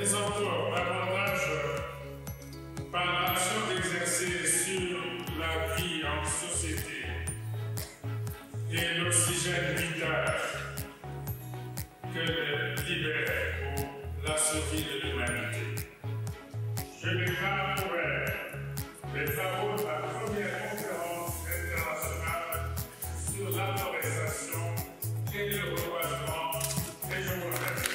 mais encore davantage par l'action d'exercer sur la vie en société et l'oxygène vital que libère pour la survie de l'humanité. Je déclare ouvert les travaux de la première conférence internationale sur l'afforestation et le reboisement, et je vous remercie.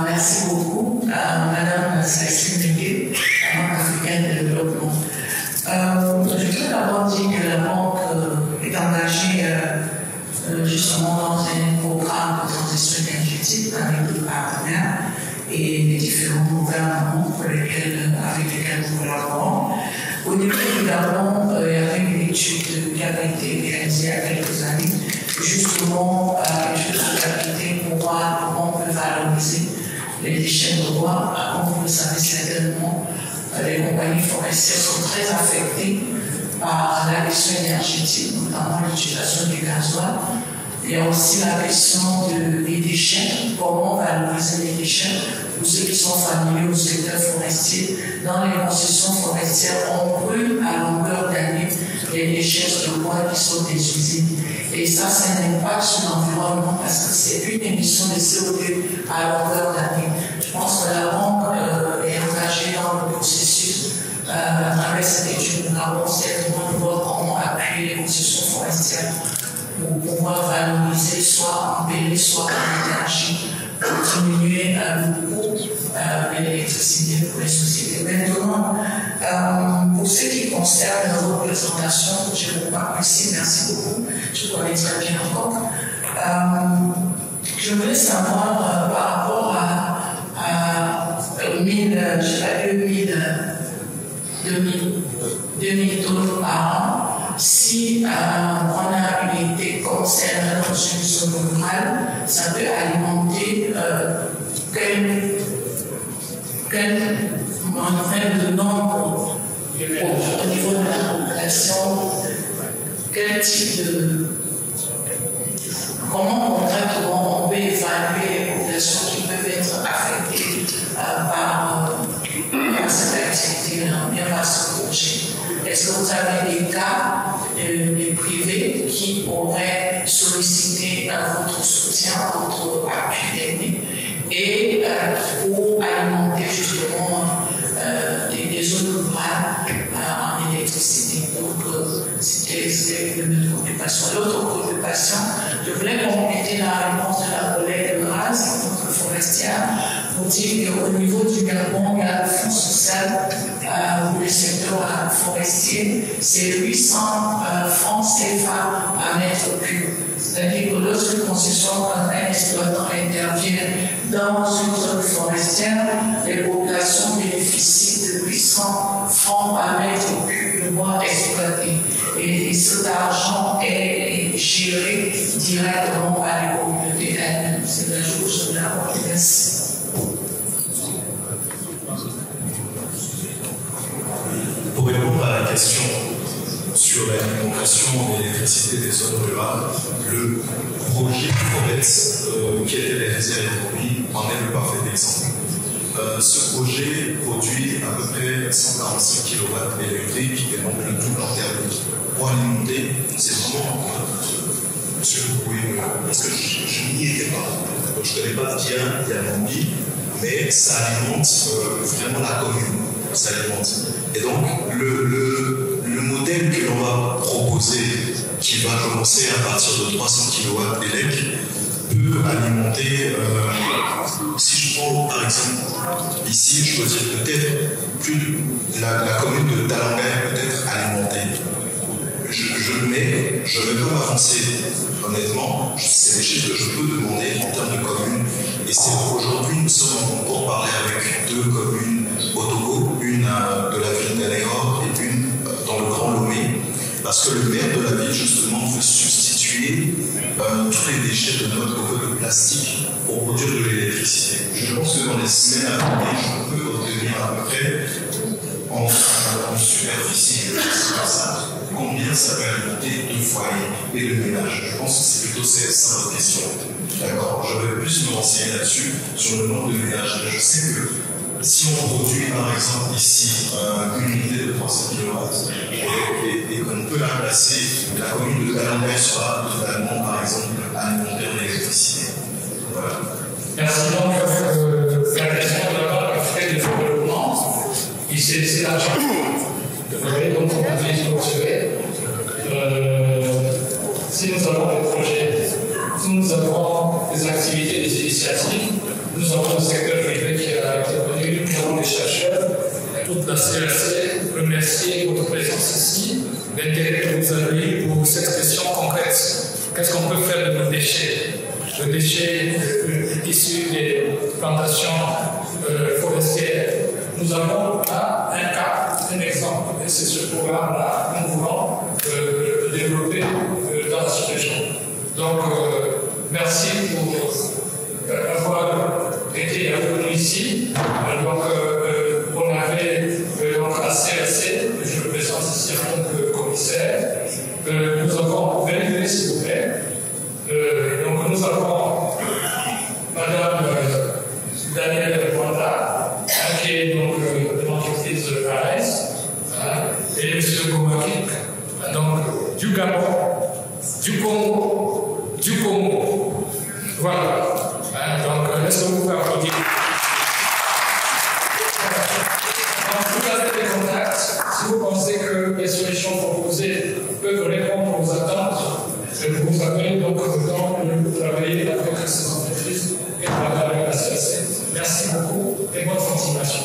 Merci beaucoup à Madame Cécile Neguet, la Banque africaine de développement. Je voudrais d'abord dire que la Banque est engagée justement dans un programme de transition énergétique avec des partenaires et les différents gouvernements avec lesquels nous collaborons. Au niveau du Gabon, il y avait une étude qui avait été réalisée il y a quelques années, justement une étude de faisabilité pour voir comment on peut valoriser les déchets de bois. Comme vous le savez certainement, les compagnies forestières sont très affectées par la question énergétique, notamment l'utilisation du gasoil. Il y a aussi la question des déchets, comment valoriser les déchets. Pour ceux qui sont familiers au secteur forestier, dans les concessions forestières, on brûle à longueur d'année les déchets de bois qui sont des usines. Et ça un impact sur l'environnement parce que c'est une émission de CO2 à longueur d'année. Je pense que la Banque est engagée dans le processus. Avec cette étude, nous avons certainement de voir comment appuyer les concessions forestières pour pouvoir valoriser, soit en PV, soit en énergie, pour diminuer le coût de l'électricité pour les sociétés. Maintenant, pour ce qui concerne la représentation, j'ai beaucoup apprécié, merci beaucoup, je connais très bien encore. Je voulais savoir par rapport à 2000 tonnes par an, si on a une unité concernée dans une zone rurale, ça peut alimenter le nombre au niveau de la population, quel type de... Comment concrètement on peut évaluer les populations qui peuvent être affectées par cette activité, bien par ce projet? Est-ce que vous avez des cas de privés qui auraient sollicité votre soutien, votre appui technique et pour alimenter justement des zones rurales en électricité? Donc, c'était une de mes préoccupations. L'autre préoccupation, je voulais compléter la réponse de la collègue Raz, notre forestière, pour dire qu'au niveau du Gabon, il y a le fonds social pour le secteur forestier, c'est 800 francs CFA à mètre cube. C'est-à-dire que lorsque un exploitant intervient dans une zone forestière, les populations bénéficient de 800 francs à mètre cube de bois exploité. Et cet argent est géré directement par les communautés elles-mêmes. C'est la chose de la merci. Pour répondre à la question sur l'alimentation en électricité des zones rurales, le projet FORES qui a été réalisé à Nairobi en est le parfait exemple. Ce projet produit à peu près 146 kW électriques et donc le double en termes pour alimenter. C'est vraiment, monsieur, vous pouvez, parce que je n'y étais pas, donc je ne connais pas bien Nairobi, mais ça alimente vraiment la commune. Ça alimente. Et donc, le modèle que l'on va proposer, qui va commencer à partir de 300 kW d'élec, peut alimenter, si je prends par exemple, ici, je peux dire peut-être la commune de Talanga peut être alimentée. Je ne vais pas m'avancer, honnêtement, c'est des chiffres que je peux demander en termes de communes. Et c'est aujourd'hui, nous sommes en pour parler avec 2 communes au Togo, une de la ville d'Aléor et une dans le Grand Lomé, parce que le maire de la ville, justement, veut substituer substituer tous les déchets de notre de plastique pour produire de l'électricité. Je pense que dans les semaines à venir, je peux obtenir à peu près en superficie, combien ça peut alimenter de foyers et de ménages. Je pense que c'est plutôt ça votre question. D'accord, j'aurais plus me renseigner là-dessus, sur le nombre de ménages. Je sais que si on produit par exemple ici une unité de 300 kW et qu'on peut la placer, la commune de Calandre sera totalement par exemple alimentée en électricité. Voilà. Merci. Donc, la question d'abord est fait de développement. C'est l'argent. Donc, on a fait structurer. Si nous avons des projets, si nous avons des activités, des initiatives, nous avons le secteur privé qui a intervenu, nous avons les chercheurs, toute la CRC, remercier votre présence ici, l'intérêt que vous avez pour cette question concrète. Qu'est-ce qu'on peut faire de nos déchets? Le déchet issu des plantations forestières. Nous avons là un cas, un exemple, et c'est ce programme-là que nous voulons développer dans la région. Donc, merci pour avoir été avec nous ici. Donc, on avait donc la CRC, je le présente ici en tant que commissaire. Nous avons vérifié, s'il vous plaît. Donc, nous avons Madame Danielle Wanda, qui est donc de l'entreprise AS, et M. Gomakik, donc du Gabon, du Congo, Voilà. Donc, est-ce que vous pouvez applaudir? Donc, vous avez des contacts. Si vous pensez que les solutions proposées peuvent répondre aux attentes, vous avez donc le temps de travailler avec ces entreprises et travailler avec la CRC. Merci beaucoup et bonne continuation.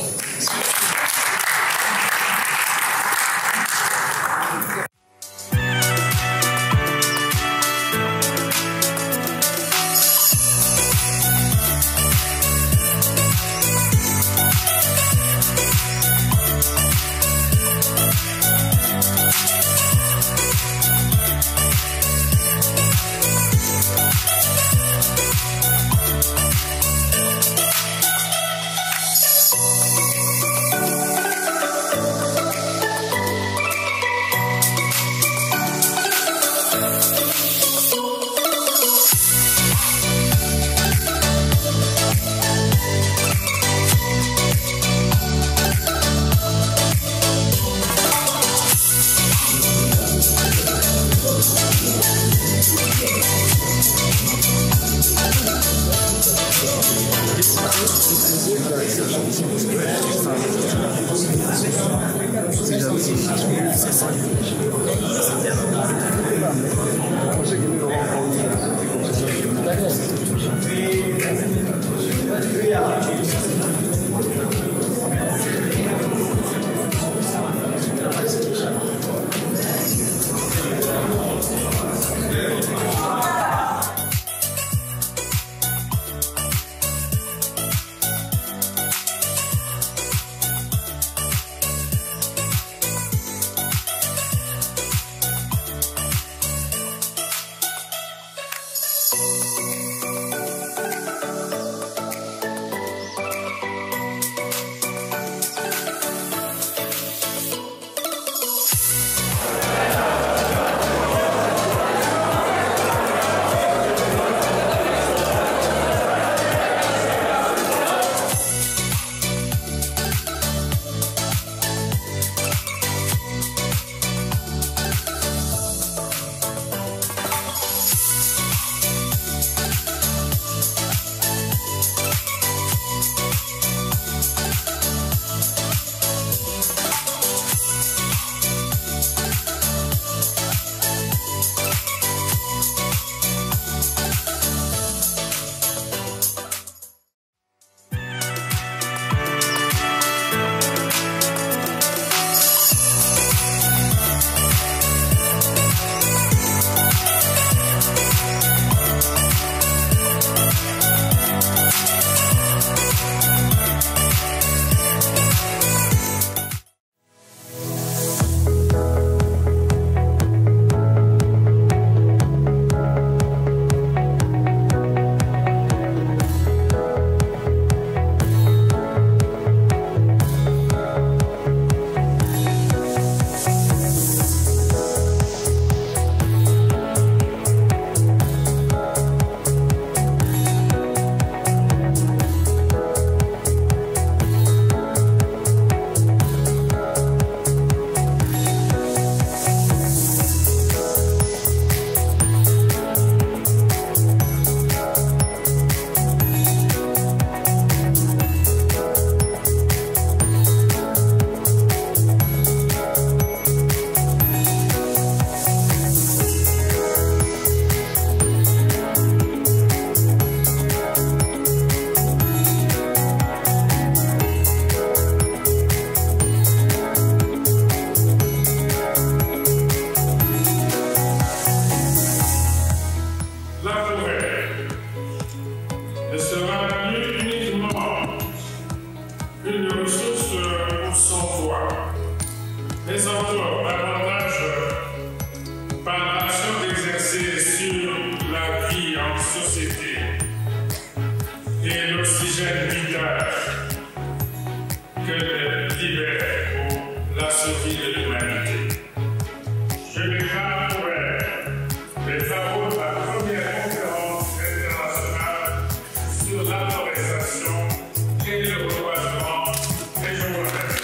ne sera plus uniquement une ressource pour son voix, mais encore davantage par l'action d'exercer sur la vie en société et l'oxygène vital que libère pour la survie de l'humanité. Je déclare ouvert les travaux de la première conférence internationale sur l'afforestation et le reboisement, et je vous remercie.